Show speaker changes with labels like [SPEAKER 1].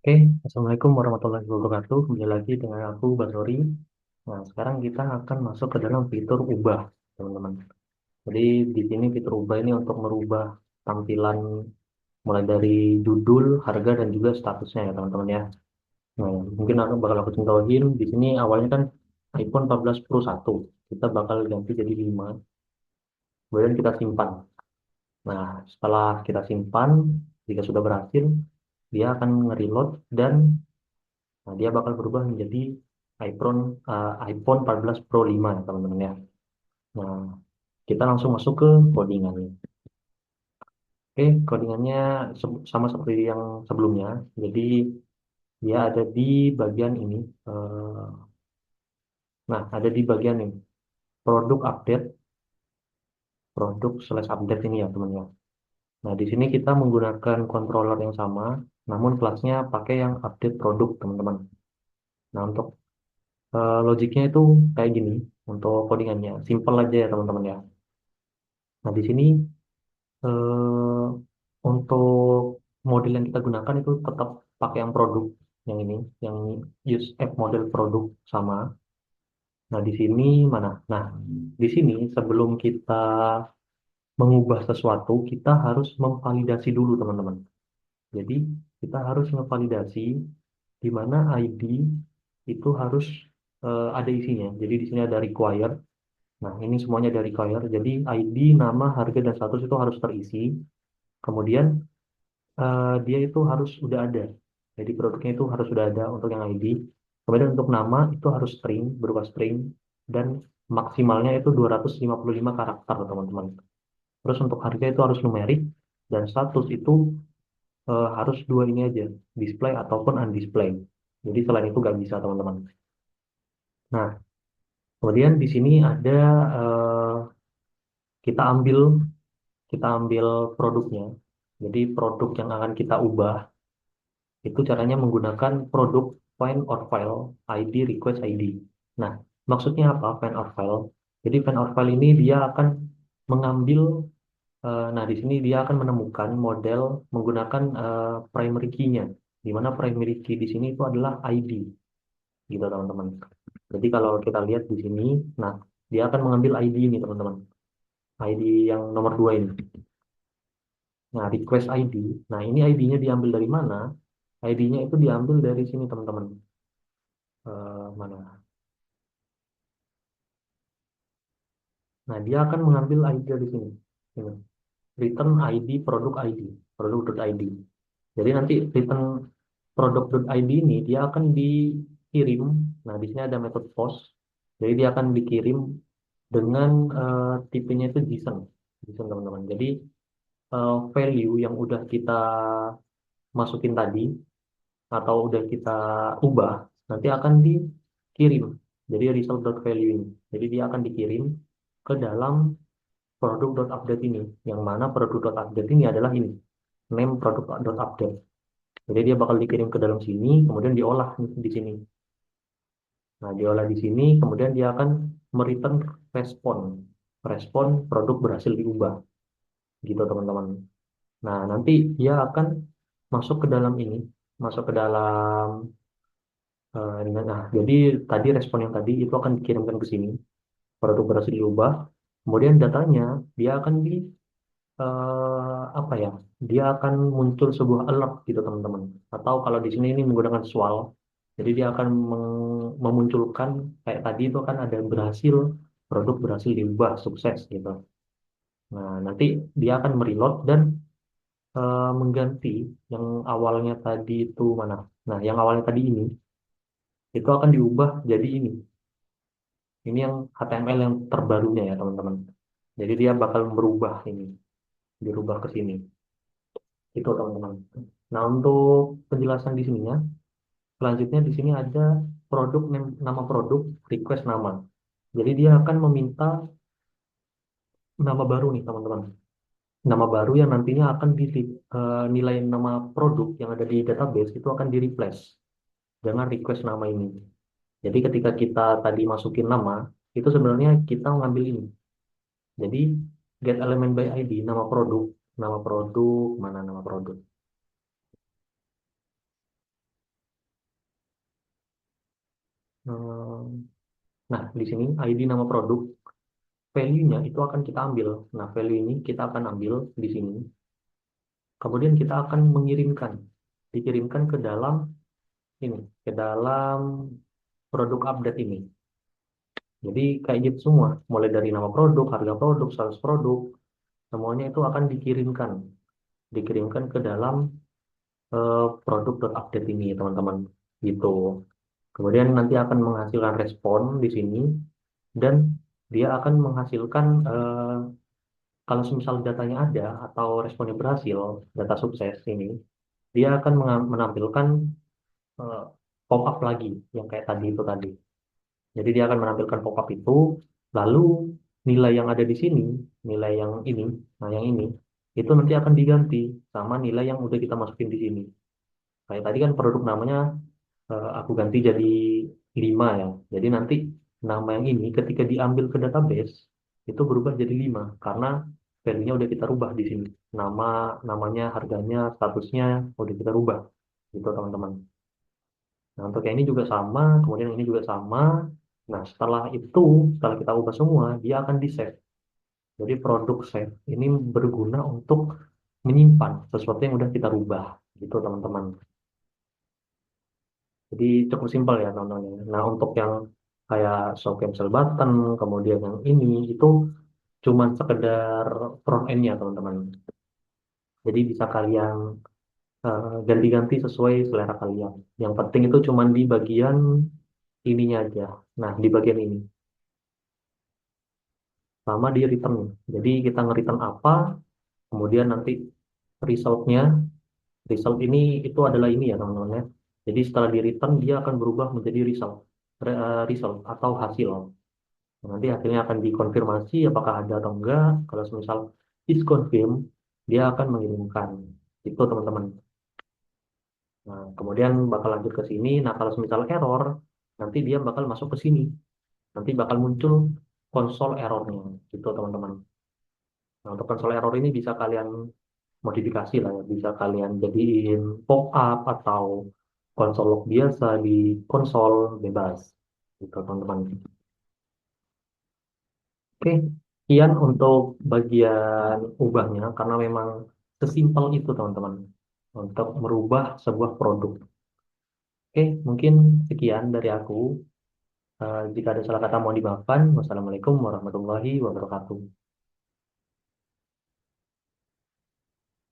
[SPEAKER 1] Oke, Assalamualaikum warahmatullahi wabarakatuh. Kembali lagi dengan aku, Basori. Nah, sekarang kita akan masuk ke dalam fitur ubah, teman-teman. Jadi, di sini fitur ubah ini untuk merubah tampilan mulai dari judul, harga, dan juga statusnya ya, teman-teman ya. Nah, mungkin aku bakal aku contohin. Di sini awalnya kan iPhone 14 Pro 1. Kita bakal ganti jadi 5. Kemudian kita simpan. Nah, setelah kita simpan, jika sudah berhasil, dia akan nge-reload dan nah, dia bakal berubah menjadi iPhone 14 Pro 5 ya teman-teman ya. Nah, kita langsung masuk ke codingannya. Oke, codingannya sama seperti yang sebelumnya. Jadi dia ada di bagian ini. eh, nah, ada di bagian ini. Produk update, produk/update ini ya teman ya. Nah, di sini kita menggunakan controller yang sama, namun kelasnya pakai yang update produk teman-teman. Nah, untuk logiknya itu kayak gini. Untuk codingannya, simple aja ya teman-teman ya. Nah, di sini eh, untuk model yang kita gunakan itu tetap pakai yang produk yang ini, yang use app model produk sama. Nah, di sini mana? Nah, di sini sebelum kita mengubah sesuatu, kita harus memvalidasi dulu, teman-teman. Jadi, kita harus memvalidasi di mana ID itu harus ada isinya. Jadi, di sini ada required. Nah, ini semuanya dari required. Jadi, ID, nama, harga, dan status itu harus terisi. Kemudian dia itu harus sudah ada. Jadi produknya itu harus sudah ada untuk yang ID. Kemudian untuk nama itu harus string, berupa string dan maksimalnya itu 255 karakter, teman-teman. Terus untuk harga itu harus numerik dan status itu harus dua ini aja, display ataupun undisplay. Jadi selain itu nggak bisa, teman-teman. Nah, kemudian di sini ada eh, kita ambil kita ambil produknya. Jadi produk yang akan kita ubah itu caranya menggunakan produk find or file ID request ID. Nah, maksudnya apa find or file? Jadi find or file ini dia akan mengambil, nah di sini dia akan menemukan model menggunakan primary key-nya. Di mana primary key di sini itu adalah ID, gitu teman-teman. Jadi kalau kita lihat di sini, nah dia akan mengambil ID ini teman-teman. ID yang nomor 2 ini. Nah, request ID. Nah, ini ID-nya diambil dari mana? ID-nya itu diambil dari sini teman-teman. Mana? Nah, dia akan mengambil ID dari sini. Ini. Return ID, produk ID, produk.id. Jadi nanti return produk.id ini dia akan dikirim. Nah, di sini ada metode post. Jadi dia akan dikirim dengan tipenya itu JSON. JSON teman-teman. Jadi value yang udah kita masukin tadi atau udah kita ubah nanti akan dikirim. Jadi result.value ini. Jadi dia akan dikirim ke dalam produk.update ini, yang mana produk.update ini adalah ini, name produk.update. Jadi dia bakal dikirim ke dalam sini, kemudian diolah di sini. Nah, diolah di sini, kemudian dia akan mereturn respon. Respon produk berhasil diubah, gitu teman-teman. Nah, nanti dia akan masuk ke dalam ini, masuk ke dalam, nah, jadi tadi respon yang tadi itu akan dikirimkan ke sini, produk berhasil diubah. Kemudian datanya dia akan apa ya, dia akan muncul sebuah alert gitu teman-teman, atau kalau di sini ini menggunakan swal, jadi dia akan memunculkan kayak tadi itu kan ada berhasil, produk berhasil diubah sukses gitu. Nah, nanti dia akan mereload dan mengganti yang awalnya tadi itu mana, nah yang awalnya tadi ini itu akan diubah jadi ini yang HTML yang terbarunya ya teman-teman. Jadi dia bakal berubah ini, dirubah ke sini itu teman-teman. Nah, untuk penjelasan di sininya, selanjutnya di sini ada produk nama produk, request nama. Jadi dia akan meminta nama baru nih teman-teman. Nama baru yang nantinya akan nilai nama produk yang ada di database itu akan di replace dengan request nama ini. Jadi ketika kita tadi masukin nama, itu sebenarnya kita ngambil ini. Jadi get element by ID, nama produk, mana nama produk. Nah, di sini ID nama produk, value-nya itu akan kita ambil. Nah, value ini kita akan ambil di sini. Kemudian kita akan mengirimkan, dikirimkan ke dalam ini, ke dalam produk update ini. Jadi kayak gitu semua, mulai dari nama produk, harga produk, status produk, semuanya itu akan dikirimkan ke dalam produk.update ini, teman-teman. Gitu. Kemudian nanti akan menghasilkan respon di sini dan dia akan menghasilkan kalau misal datanya ada atau responnya berhasil, data sukses ini, dia akan menampilkan eh, pop-up lagi yang kayak tadi itu tadi. Jadi dia akan menampilkan pop-up itu, lalu nilai yang ada di sini, nilai yang ini, nah yang ini, itu nanti akan diganti sama nilai yang udah kita masukin di sini. Kayak tadi kan produk namanya aku ganti jadi 5 ya. Jadi nanti nama yang ini ketika diambil ke database itu berubah jadi 5 karena value-nya udah kita rubah di sini. Namanya, harganya, statusnya udah kita rubah. Gitu teman-teman. Nah, untuk yang ini juga sama, kemudian ini juga sama. Nah, setelah kita ubah semua, dia akan di-save. Jadi produk save ini berguna untuk menyimpan sesuatu yang udah kita rubah. Gitu teman-teman. Jadi cukup simpel ya teman-teman. Nah, untuk yang kayak show cancel button, kemudian yang ini, itu cuman sekedar front end-nya teman-teman. Jadi bisa kalian ganti-ganti sesuai selera kalian. Yang penting itu cuman di bagian ininya aja. Nah, di bagian ini. Sama di return. Jadi kita nge-return apa, kemudian nanti resultnya, result ini itu adalah ini ya teman-teman ya. Jadi setelah di return dia akan berubah menjadi result atau hasil. Nanti hasilnya akan dikonfirmasi apakah ada atau enggak. Kalau misal is confirm, dia akan mengirimkan. Itu teman-teman. Nah, kemudian bakal lanjut ke sini. Nah, kalau misal error, nanti dia bakal masuk ke sini. Nanti bakal muncul konsol errornya. Gitu teman-teman. Nah, untuk konsol error ini bisa kalian modifikasi lah ya. Bisa kalian jadiin pop-up atau konsol log biasa di konsol bebas. Gitu teman-teman. Oke, sekian untuk bagian ubahnya karena memang sesimpel itu teman-teman untuk merubah sebuah produk. Oke, mungkin sekian dari aku. Jika ada salah kata mohon dimaafkan. Wassalamualaikum warahmatullahi wabarakatuh.